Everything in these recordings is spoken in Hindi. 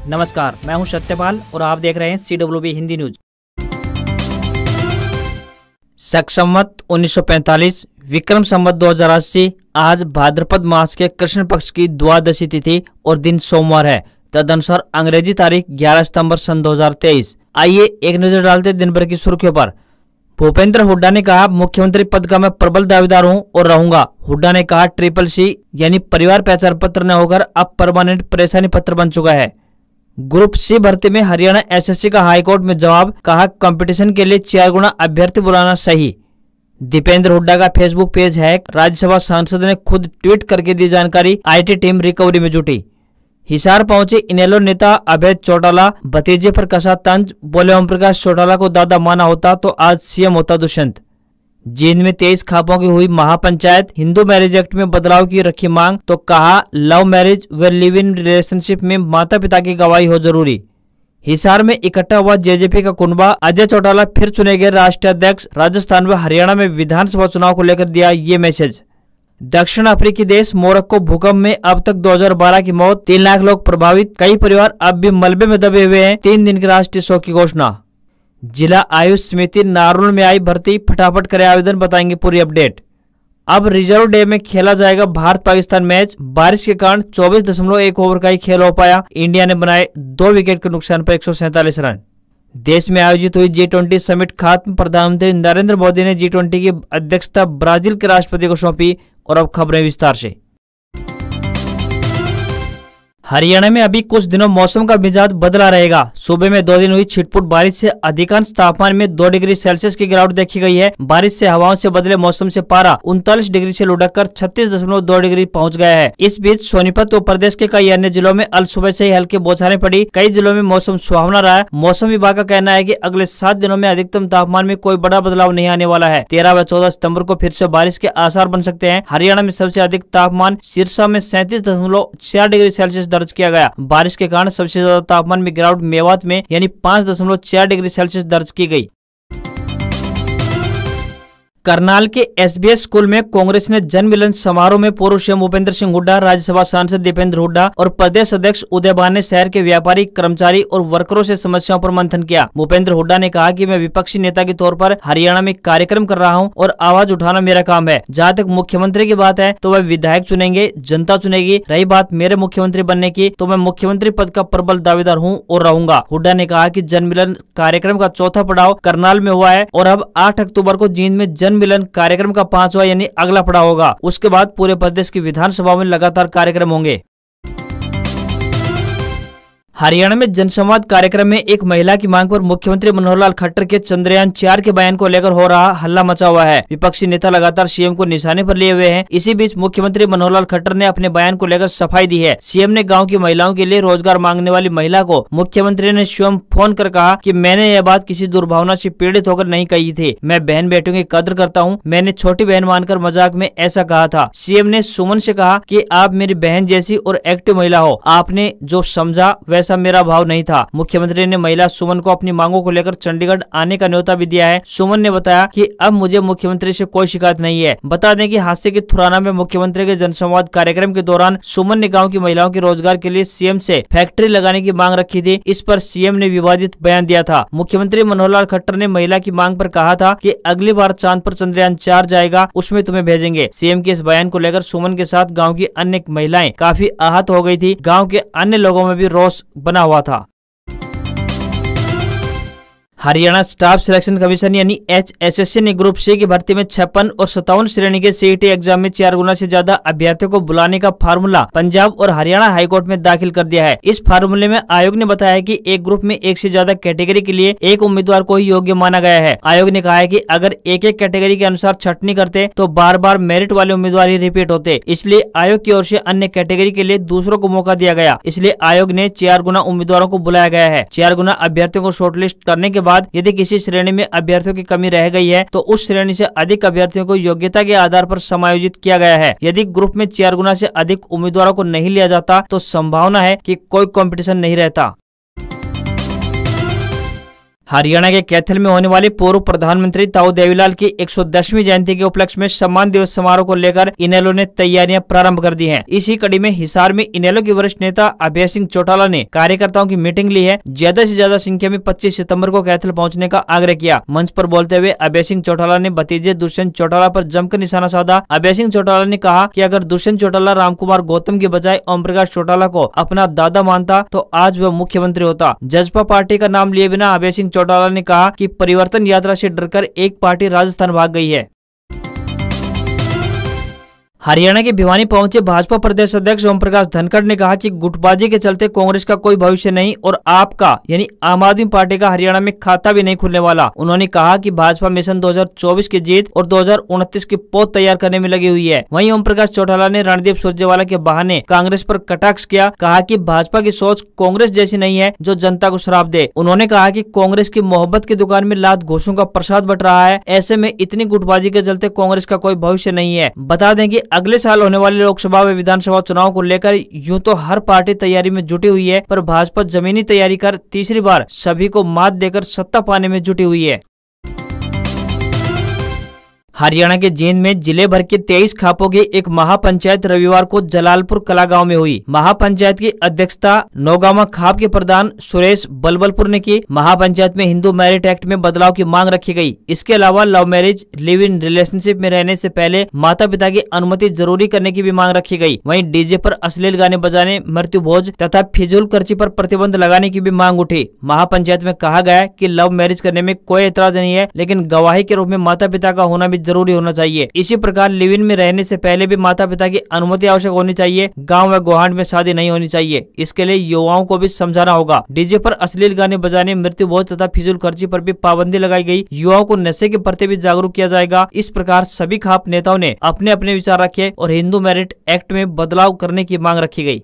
नमस्कार, मैं हूं सत्यपाल और आप देख रहे हैं CWB हिंदी न्यूज। शक संवत 1945 विक्रम संवत 2080 आज भाद्रपद मास के कृष्ण पक्ष की द्वादशी तिथि और दिन सोमवार है। तदनुसार अंग्रेजी तारीख 11 सितंबर सन 2023। आइए एक नजर डालते दिन भर की सुर्खियों पर। भूपेंद्र हुड्डा ने कहा, मुख्यमंत्री पद का मैं प्रबल दावेदार हूं और रहूंगा। हुड्डा ने कहा, CCC यानी परिवार पहचान पत्र न होकर अब परमानेंट परेशानी पत्र बन चुका है। ग्रुप C भर्ती में हरियाणा SSC का हाईकोर्ट में जवाब, कहा कंपटीशन के लिए 4 गुना अभ्यर्थी बुलाना सही। दीपेंद्र हुड्डा का फेसबुक पेज है। राज्यसभा सांसद ने खुद ट्वीट करके दी जानकारी। IT टीम रिकवरी में जुटी। हिसार पहुंचे इनेलो नेता अभय चौटाला, भतीजे पर कसा तंज, बोले ओम प्रकाश चौटाला को दादा माना होता तो आज CM होता दुष्यंत। जींद में 23 खापों की हुई महापंचायत। हिंदू मैरिज एक्ट में बदलाव की रखी मांग तो कहा लव मैरिज व लिव इन रिलेशनशिप में माता पिता की गवाही हो जरूरी। हिसार में इकट्ठा हुआ JJP का कुनबा। अजय चौटाला फिर चुने गए राष्ट्रीय अध्यक्ष। राजस्थान व हरियाणा में विधानसभा चुनाव को लेकर दिया ये मैसेज। दक्षिण अफ्रीकी देश मोरक्को भूकंप में अब तक 2012 की मौत, 3 लाख लोग प्रभावित। कई परिवार अब भी मलबे में दबे हुए हैं। 3 दिन के राष्ट्रीय शोक की घोषणा। जिला आयुष समिति नारनौल में आई भर्ती, फटाफट करे आवेदन, बताएंगे पूरी अपडेट। अब रिजर्व डे में खेला जाएगा भारत पाकिस्तान मैच। बारिश के कारण 24.1 ओवर का ही खेल हो पाया। इंडिया ने बनाए 2 विकेट के नुकसान पर 147 रन। देश में आयोजित हुई G20 समिट खत्म। प्रधानमंत्री नरेंद्र मोदी ने G20 की अध्यक्षता ब्राजील के राष्ट्रपति को सौंपी। और अब खबरें विस्तार से। हरियाणा में अभी कुछ दिनों मौसम का मिजाज बदला रहेगा। सुबह में 2 दिन हुई छिटपुट बारिश से अधिकांश तापमान में 2 डिग्री सेल्सियस की गिरावट देखी गई है। बारिश से हवाओं से बदले मौसम से पारा 39 डिग्री से लुढ़ककर 36.2 डिग्री पहुंच गया है। इस बीच सोनीपत व प्रदेश के कई अन्य जिलों में अल सुबह से ही हल्की बौछारें पड़ी। कई जिलों में मौसम सुहावना रहा है। मौसम विभाग का कहना है कि अगले 7 दिनों में अधिकतम तापमान में कोई बड़ा बदलाव नहीं आने वाला है। 13 व 14 सितंबर को फिर से बारिश के आसार बन सकते हैं। हरियाणा में सबसे अधिक तापमान सिरसा में 37.4 डिग्री सेल्सियस दर्ज किया गया। बारिश के कारण सबसे ज्यादा तापमान में गिरावट मेवात में यानी 5.4 डिग्री सेल्सियस दर्ज की गई। करनाल के SBS स्कूल में कांग्रेस ने जन मिलन समारोह में पूर्व CM भूपेंद्र सिंह हुड्डा, राज्यसभा सांसद दीपेंद्र हुड्डा और प्रदेश अध्यक्ष उदय भान ने शहर के व्यापारी, कर्मचारी और वर्करों से समस्याओं पर मंथन किया। भूपेंद्र हुड्डा ने कहा कि मैं विपक्षी नेता के तौर पर हरियाणा में कार्यक्रम कर रहा हूं और आवाज उठाना मेरा काम है। जहां तक मुख्यमंत्री की बात है तो वह विधायक चुनेंगे, जनता चुनेगी। रही बात मेरे मुख्यमंत्री बनने की तो मैं मुख्यमंत्री पद का प्रबल दावेदार हूँ और रहूंगा। हुड्डा ने कहा कि जन मिलन कार्यक्रम का चौथा पड़ाव करनाल में हुआ है और अब 8 अक्टूबर को जींद में जन मिलन कार्यक्रम का 5वां यानी अगला पड़ाव होगा। उसके बाद पूरे प्रदेश की विधानसभा में लगातार कार्यक्रम होंगे। हरियाणा में जनसंवाद कार्यक्रम में एक महिला की मांग पर मुख्यमंत्री मनोहर लाल खट्टर के चंद्रयान 4 के बयान को लेकर हो रहा हल्ला मचा हुआ है। विपक्षी नेता लगातार CM को निशाने पर लिए हुए हैं। इसी बीच मुख्यमंत्री मनोहर लाल खट्टर ने अपने बयान को लेकर सफाई दी है। CM ने गांव की महिलाओं के लिए रोजगार मांगने वाली महिला को मुख्यमंत्री ने स्वयं फोन कर कहा कि मैंने यह बात किसी दुर्भावना से पीड़ित होकर नहीं कही थी। मैं बहन बेटियों की कदर करता हूँ। मैंने छोटी बहन मानकर मजाक में ऐसा कहा था। CM ने सुमन से कहा कि आप मेरी बहन जैसी और एक्टिव महिला हो। आपने जो समझा वैसा मेरा भाव नहीं था। मुख्यमंत्री ने महिला सुमन को अपनी मांगों को लेकर चंडीगढ़ आने का न्योता भी दिया है। सुमन ने बताया कि अब मुझे मुख्यमंत्री से कोई शिकायत नहीं है। बता दें कि हादसे की थुराना में मुख्यमंत्री के जनसंवाद कार्यक्रम के दौरान सुमन ने गांव की महिलाओं के रोजगार के लिए CM से फैक्ट्री लगाने की मांग रखी थी। इस पर CM ने विवादित बयान दिया था। मुख्यमंत्री मनोहर लाल खट्टर ने महिला की मांग पर कहा था कि अगली बार चांद पर चंद्रयान 4 जाएगा, उसमें तुम्हें भेजेंगे। CM के इस बयान को लेकर सुमन के साथ गाँव की अन्य महिलाएं काफी आहत हो गई थी। गाँव के अन्य लोगों में भी रोष बना हुआ था। हरियाणा स्टाफ सिलेक्शन कमीशन यानी HSSC ने ग्रुप C की भर्ती में 56 और 57 श्रेणी के CET एग्जाम में 4 गुना से ज्यादा अभ्यर्थियों को बुलाने का फार्मूला पंजाब और हरियाणा हाईकोर्ट में दाखिल कर दिया है। इस फार्मूले में आयोग ने बताया कि एक ग्रुप में 1 से ज्यादा कैटेगरी के लिए एक उम्मीदवार को ही योग्य माना गया है। आयोग ने कहा है कि अगर एक कैटेगरी के अनुसार छंटनी करते तो बार बार मेरिट वाले उम्मीदवार ही रिपीट होते। इसलिए आयोग की ओर से अन्य कैटेगरी के लिए दूसरों को मौका दिया गया। इसलिए आयोग ने 4 गुना उम्मीदवारों को बुलाया गया है। 4 गुना अभ्यर्थियों को शॉर्टलिस्ट करने के बाद यदि किसी श्रेणी में अभ्यर्थियों की कमी रह गई है तो उस श्रेणी से अधिक अभ्यर्थियों को योग्यता के आधार पर समायोजित किया गया है। यदि ग्रुप में 4 गुना से अधिक उम्मीदवारों को नहीं लिया जाता तो संभावना है कि कोई कंपटीशन नहीं रहता। हरियाणा के कैथल में होने वाली पूर्व प्रधानमंत्री ताऊ देवीलाल की 110वीं जयंती के उपलक्ष्य में सम्मान दिवस समारोह को लेकर इनेलो ने तैयारियां प्रारंभ कर दी हैं। इसी कड़ी में हिसार में इनेलो के वरिष्ठ नेता अभय सिंह चौटाला ने कार्यकर्ताओं की मीटिंग ली है। ज्यादा से ज्यादा संख्या में 25 सितंबर को कैथल पहुंचने का आग्रह किया। मंच पर बोलते हुए अभय सिंह चौटाला ने भतीजे दुष्यंत चौटाला पर जमकर निशाना साधा। अभय सिंह चौटाला ने कहा कि अगर दुष्यंत चौटाला रामकुमार गौतम की बजाय ओम प्रकाश चौटाला को अपना दादा मानता तो आज वह मुख्यमंत्री होता। जसपा पार्टी का नाम लिए बिना अभय सिंह चौटाला ने कहा कि परिवर्तन यात्रा से डरकर एक पार्टी राजस्थान भाग गई है। हरियाणा के भिवानी पहुंचे भाजपा प्रदेश अध्यक्ष ओम प्रकाश धनखड़ ने कहा कि गुटबाजी के चलते कांग्रेस का कोई भविष्य नहीं और आपका यानी आम आदमी पार्टी का हरियाणा में खाता भी नहीं खुलने वाला। उन्होंने कहा कि भाजपा मिशन 2024 की जीत और 2029 की पोत तैयार करने में लगी हुई है। वहीं ओम प्रकाश चौटाला ने रणदीप सुरजेवाला के बहाने कांग्रेस पर कटाक्ष किया। कहा कि भाजपा की सोच कांग्रेस जैसी नहीं है जो जनता को श्राप दे। उन्होंने कहा कि कांग्रेस की मोहब्बत की दुकान में लात घोषों का प्रसाद बट रहा है। ऐसे में इतनी गुटबाजी के चलते कांग्रेस का कोई भविष्य नहीं है। बता दें कि अगले साल होने वाले लोकसभा व विधानसभा चुनाव को लेकर यूं तो हर पार्टी तैयारी में जुटी हुई है, पर भाजपा जमीनी तैयारी कर तीसरी बार सभी को मात देकर सत्ता पाने में जुटी हुई है। हरियाणा के जींद में जिले भर के 23 खापों की एक महापंचायत रविवार को जलालपुर कला गांव में हुई। महापंचायत की अध्यक्षता नौगामा खाप के प्रधान सुरेश बलबलपुर ने की। महापंचायत में हिंदू मैरिट एक्ट में बदलाव की मांग रखी गई। इसके अलावा love marriage, live in relationship में रहने से पहले माता पिता की अनुमति जरूरी करने की भी मांग रखी गई। वहीं डीजे पर अश्लील गाने बजाने, मृत्यु भोज तथा फिजूल खर्ची पर प्रतिबंध लगाने की भी मांग उठी। महापंचायत में कहा गया कि लव मैरिज करने में कोई एतराज नहीं है, लेकिन गवाही के रूप में माता पिता का होना भी जरूरी होना चाहिए। इसी प्रकार लिव इन में रहने से पहले भी माता पिता की अनुमति आवश्यक होनी चाहिए। गांव व गुहांड में शादी नहीं होनी चाहिए। इसके लिए युवाओं को भी समझाना होगा। डीजे पर अश्लील गाने बजाने, मृत्यु भोज तथा फिजूल खर्ची पर भी पाबंदी लगाई गई। युवाओं को नशे के प्रति भी जागरूक किया जाएगा। इस प्रकार सभी खाप नेताओं ने अपने अपने विचार रखे और हिंदू मैरिट एक्ट में बदलाव करने की मांग रखी गई।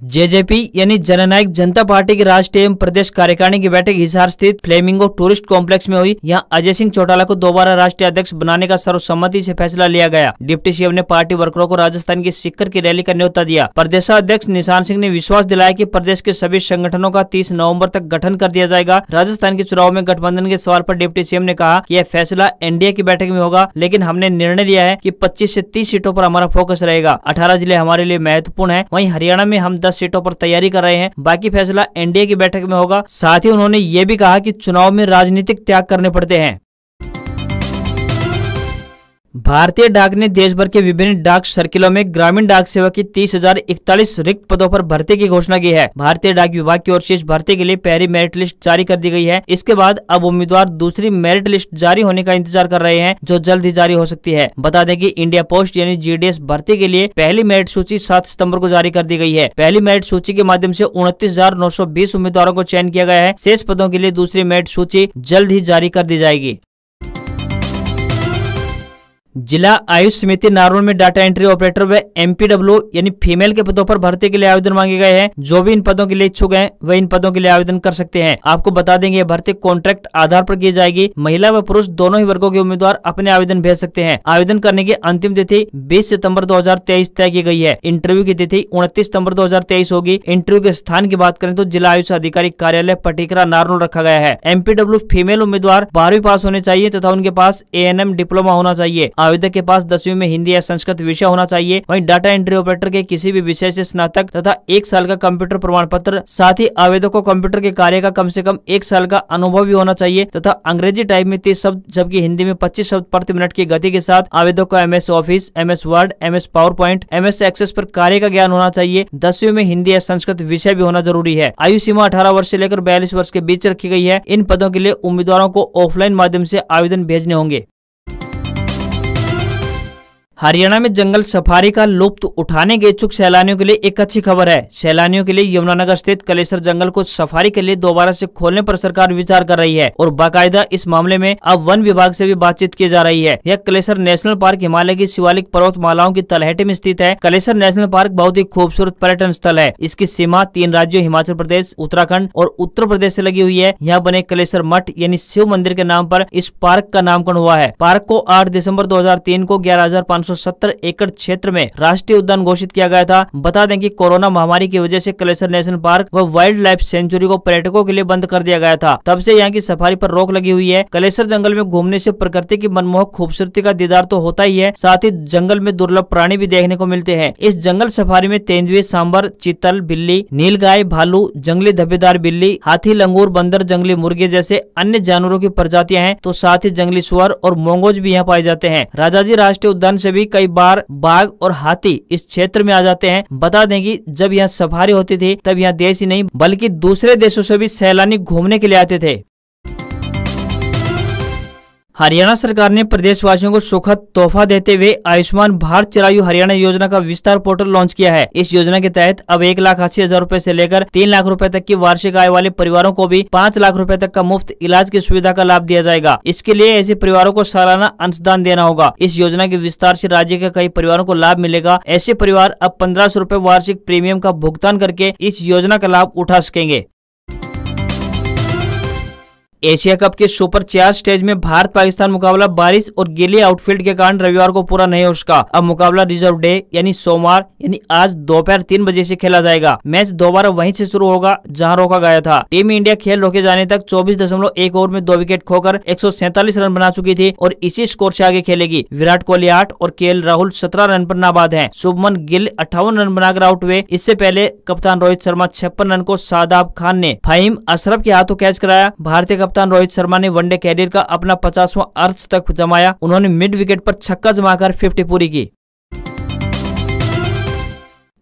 जेजेपी यानी जननायक जनता पार्टी की राष्ट्रीय एवं प्रदेश कार्यकारिणी की बैठक हिसार स्थित फ्लेमिंगो टूरिस्ट कॉम्प्लेक्स में हुई। यहां अजय सिंह चौटाला को दोबारा राष्ट्रीय अध्यक्ष बनाने का सर्वसम्मति से फैसला लिया गया। डिप्टी सीएम ने पार्टी वर्करों को राजस्थान की सिक्कर की रैली का न्योता दिया। प्रदेशाध्यक्ष निशान सिंह ने विश्वास दिलाया कि प्रदेश के सभी संगठनों का 30 नवम्बर तक गठन कर दिया जाएगा। राजस्थान के चुनाव में गठबंधन के सवाल पर डिप्टी सीएम ने कहा कि यह फैसला एनडीए की बैठक में होगा, लेकिन हमने निर्णय लिया है कि 25 से 30 सीटों पर हमारा फोकस रहेगा। 18 जिले हमारे लिए महत्वपूर्ण है। वहीं हरियाणा में हम 10 सीटों पर तैयारी कर रहे हैं। बाकी फैसला एनडीए की बैठक में होगा। साथ ही उन्होंने ये भी कहा कि चुनाव में राजनीतिक त्याग करने पड़ते हैं। भारतीय डाक ने देश भर के विभिन्न डाक सर्किलों में ग्रामीण डाक सेवा की 30,041 रिक्त पदों पर भर्ती की घोषणा की है। भारतीय डाक विभाग की ओर से इस भर्ती के लिए पहली मेरिट लिस्ट जारी कर दी गई है। इसके बाद अब उम्मीदवार दूसरी मेरिट लिस्ट जारी होने का इंतजार कर रहे हैं, जो जल्द ही जारी हो सकती है। बता दें कि इंडिया पोस्ट यानी जीडीएस भर्ती के लिए पहली मेरिट सूची 7 सितंबर को जारी कर दी गई है। पहली मेरिट सूची के माध्यम से 29,920 उम्मीदवारों को चयन किया गया है। शेष पदों के लिए दूसरी मेरिट सूची जल्द ही जारी कर दी जाएगी। जिला आयुष समिति नारनौल में डाटा एंट्री ऑपरेटर व एमपीडब्ल्यू यानी फीमेल के पदों पर भर्ती के लिए आवेदन मांगे गए हैं। जो भी इन पदों के लिए इच्छुक हैं वे इन पदों के लिए आवेदन कर सकते हैं। आपको बता देंगे ये भर्ती कॉन्ट्रैक्ट आधार पर की जाएगी। महिला व पुरुष दोनों ही वर्गों के उम्मीदवार अपने आवेदन भेज सकते हैं। आवेदन करने की अंतिम तिथि 20 सितंबर 2023 तय की गई है। इंटरव्यू की तिथि 29 सितंबर 2023 होगी। इंटरव्यू के स्थान की बात करें तो जिला आयुष अधिकारी कार्यालय पटिकरा नारनौल रखा गया है। एमपीडब्ल्यू फीमेल उम्मीदवार 12वीं पास होने चाहिए तथा उनके पास एएनएम डिप्लोमा होना चाहिए। आवेदक के पास 10वीं में हिंदी या संस्कृत विषय होना चाहिए। वहीं डाटा एंट्री ऑपरेटर के किसी भी विषय से स्नातक तथा 1 साल का कंप्यूटर प्रमाण पत्र, साथ ही आवेदक को कंप्यूटर के कार्य का कम से कम 1 साल का अनुभव भी होना चाहिए तथा अंग्रेजी टाइप में 30 शब्द जबकि हिंदी में 25 शब्द प्रति मिनट की गति के साथ आवेदक को MS Office, MS Word, MS PowerPoint, MS Access पर कार्य का ज्ञान होना चाहिए। 10वीं में हिंदी या संस्कृत विषय भी होना जरूरी है। आयु सीमा 18 वर्ष से लेकर 42 वर्ष के बीच रखी गई है। इन पदों के लिए उम्मीदवारों को ऑफलाइन माध्यम से आवेदन भेजने होंगे। हरियाणा में जंगल सफारी का लुत्फ उठाने के इच्छुक सैलानियों के लिए एक अच्छी खबर है। सैलानियों के लिए यमुनानगर स्थित कलेसर जंगल को सफारी के लिए दोबारा से खोलने पर सरकार विचार कर रही है और बाकायदा इस मामले में अब वन विभाग से भी बातचीत की जा रही है। यह कलेसर नेशनल पार्क हिमालय की शिवालिक पर्वतमालाओं की तलहटी में स्थित है। कलेसर नेशनल पार्क बहुत ही खूबसूरत पर्यटन स्थल है। इसकी सीमा 3 राज्यों हिमाचल प्रदेश, उत्तराखंड और उत्तर प्रदेश से लगी हुई है। यहाँ बने कलेसर मठ यानी शिव मंदिर के नाम पर इस पार्क का नामकरण हुआ है। पार्क को 8 दिसंबर 2003 को 11,500 470 एकड़ क्षेत्र में राष्ट्रीय उद्यान घोषित किया गया था। बता दें कि कोरोना महामारी की वजह से कलेसर नेशनल पार्क व वाइल्ड लाइफ सेंचुरी को पर्यटकों के लिए बंद कर दिया गया था। तब से यहाँ की सफारी पर रोक लगी हुई है। कलेसर जंगल में घूमने से प्रकृति की मनमोहक खूबसूरती का दीदार तो होता ही है, साथ ही जंगल में दुर्लभ प्राणी भी देखने को मिलते हैं। इस जंगल सफारी में तेंदुए, सांबर, चीतल, बिल्ली, नीलगाय, भालू, जंगली धब्बेदार बिल्ली, हाथी, लंगूर, बंदर, जंगली मुर्गे जैसे अन्य जानवरों की प्रजातियां हैं, तो साथ ही जंगली सुअर और मोंगोज भी यहाँ पाए जाते हैं। राजाजी राष्ट्रीय उद्यान से भी कई बार बाघ और हाथी इस क्षेत्र में आ जाते हैं। बता दें कि जब यहाँ सफारी होती थी तब यहाँ देश ही नहीं बल्कि दूसरे देशों से भी सैलानी घूमने के लिए आते थे। हरियाणा सरकार ने प्रदेशवासियों को सुखद तोहफा देते हुए आयुष्मान भारत चिरायु हरियाणा योजना का विस्तार पोर्टल लॉन्च किया है। इस योजना के तहत अब 1,80,000 रुपए से लेकर 3 लाख रुपए तक की वार्षिक आय वाले परिवारों को भी 5 लाख रुपए तक का मुफ्त इलाज की सुविधा का लाभ दिया जाएगा। इसके लिए ऐसे परिवारों को सालाना अंशदान देना होगा। इस योजना के विस्तार से राज्य के कई परिवारों को लाभ मिलेगा। ऐसे परिवार अब 1,500 रुपए वार्षिक प्रीमियम का भुगतान करके इस योजना का लाभ उठा सकेंगे। एशिया कप के सुपर 4 स्टेज में भारत पाकिस्तान मुकाबला बारिश और गीले आउटफील्ड के कारण रविवार को पूरा नहीं हो सका। अब मुकाबला रिजर्व डे यानी सोमवार यानी आज दोपहर 3 बजे से खेला जाएगा। मैच दोबारा वहीं से शुरू होगा जहां रोका गया था। टीम इंडिया खेल रोके जाने तक 24.1 ओवर में 2 विकेट खोकर 147 रन बना चुकी थी और इसी स्कोर से आगे खेलेगी। विराट कोहली 8 और केएल राहुल 17 रन पर नाबाद हैं। शुभमन गिल 58 रन बनाकर आउट हुए। इससे पहले कप्तान रोहित शर्मा 56 रन को शादाब खान ने फहीम अशरफ के हाथों कैच कराया। भारतीय कप्तान रोहित शर्मा ने वनडे कैरियर का अपना 50वां अर्धशतक जमाया। उन्होंने मिड विकेट पर छक्का जमाकर 50 पूरी की।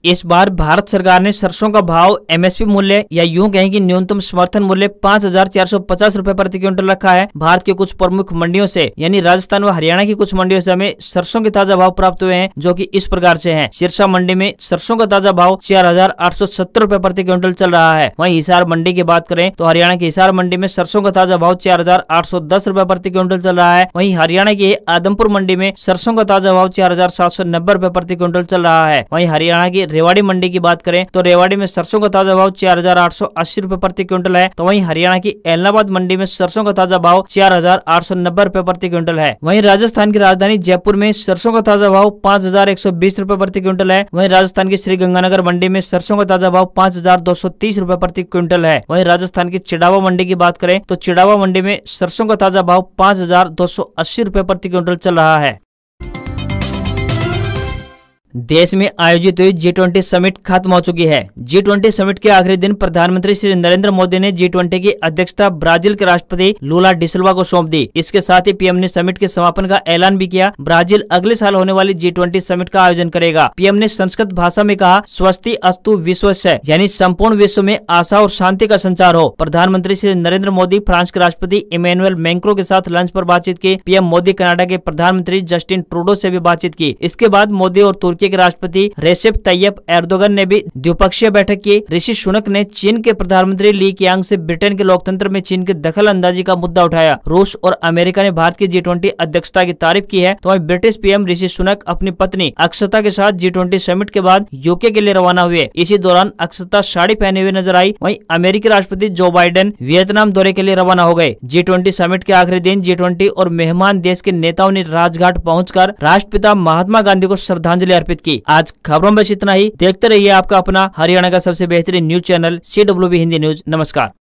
इस बार भारत सरकार ने सरसों का भाव एमएसपी मूल्य या यूं कहें कि न्यूनतम समर्थन मूल्य 5,450 रुपए प्रति क्विंटल रखा है। भारत के कुछ प्रमुख मंडियों से यानी राजस्थान व हरियाणा की कुछ मंडियों से हमें सरसों के ताजा भाव प्राप्त हुए हैं, जो कि इस प्रकार से हैं। सिरसा मंडी में सरसों का ताजा भाव 4,870 रुपए प्रति क्विंटल चल रहा है। वहीं हिसार मंडी की बात करें तो हरियाणा की हिसार मंडी में सरसों का ताजा भाव 4,810 रुपए प्रति क्विंटल चल रहा है। वहीं हरियाणा की आदमपुर मंडी में सरसों का ताजा भाव 4,790 रुपए प्रति क्विंटल चल रहा है। वहीं हरियाणा की रेवाड़ी मंडी की बात करें तो रेवाड़ी में सरसों का ताजा भाव 4,880 रुपए प्रति क्विंटल है। तो वहीं हरियाणा की एलनाबाद मंडी में सरसों का ताजा भाव 4,890 रुपए प्रति क्विंटल है। वहीं राजस्थान की राजधानी जयपुर में सरसों का ताजा भाव 5,120 रुपए प्रति क्विंटल है। वहीं राजस्थान की श्रीगंगानगर मंडी में सरसों का ताजा भाव 5,230 रुपए प्रति क्विंटल है। वहीं राजस्थान की चिड़ावा मंडी की बात करें तो चिड़ावा मंडी में सरसों का ताजा भाव 5,280 रुपए प्रति क्विंटल चल रहा है। देश में आयोजित हुई G20 समिट खत्म हो चुकी है। G20 समिट के आखिरी दिन प्रधानमंत्री श्री नरेंद्र मोदी ने G20 की अध्यक्षता ब्राजील के राष्ट्रपति लूला डी सिल्वा को सौंप दी। इसके साथ ही पीएम ने समिट के समापन का ऐलान भी किया। ब्राजील अगले साल होने वाली G20 समिट का आयोजन करेगा। पीएम ने संस्कृत भाषा में कहा, स्वस्ति अस्तु विश्वस्य, यानी संपूर्ण विश्व में आशा और शांति का संचार हो। प्रधानमंत्री श्री नरेंद्र मोदी फ्रांस के राष्ट्रपति इमैनुअल मैक्रों के साथ लंच पर बातचीत की। पीएम मोदी कनाडा के प्रधानमंत्री जस्टिन ट्रूडो से भी बातचीत की। इसके बाद मोदी और तुर्की के राष्ट्रपति रेसेप तैयब एर्दोगन ने भी द्विपक्षीय बैठक की। ऋषि सुनक ने चीन के प्रधानमंत्री ली कियांग से ब्रिटेन के लोकतंत्र में चीन की दखल अंदाजी का मुद्दा उठाया। रूस और अमेरिका ने भारत की G20 अध्यक्षता की तारीफ की है। तो वहीं ब्रिटिश पीएम ऋषि सुनक अपनी पत्नी अक्षता के साथ G20 समिट के बाद यूके के लिए रवाना हुए। इसी दौरान अक्षता साड़ी पहने हुए नजर आई। वहीं अमेरिकी राष्ट्रपति जो बाइडेन वियतनाम दौरे के लिए रवाना हो गए। G20 समिट के आखिरी दिन G20 और मेहमान देश के नेताओं ने राजघाट पहुंचकर राष्ट्रपिता महात्मा गांधी को श्रद्धांजलि अर्पित की। आज खबरों में इतना ही। देखते रहिए आपका अपना हरियाणा का सबसे बेहतरीन news channel CWB Hindi news. नमस्कार।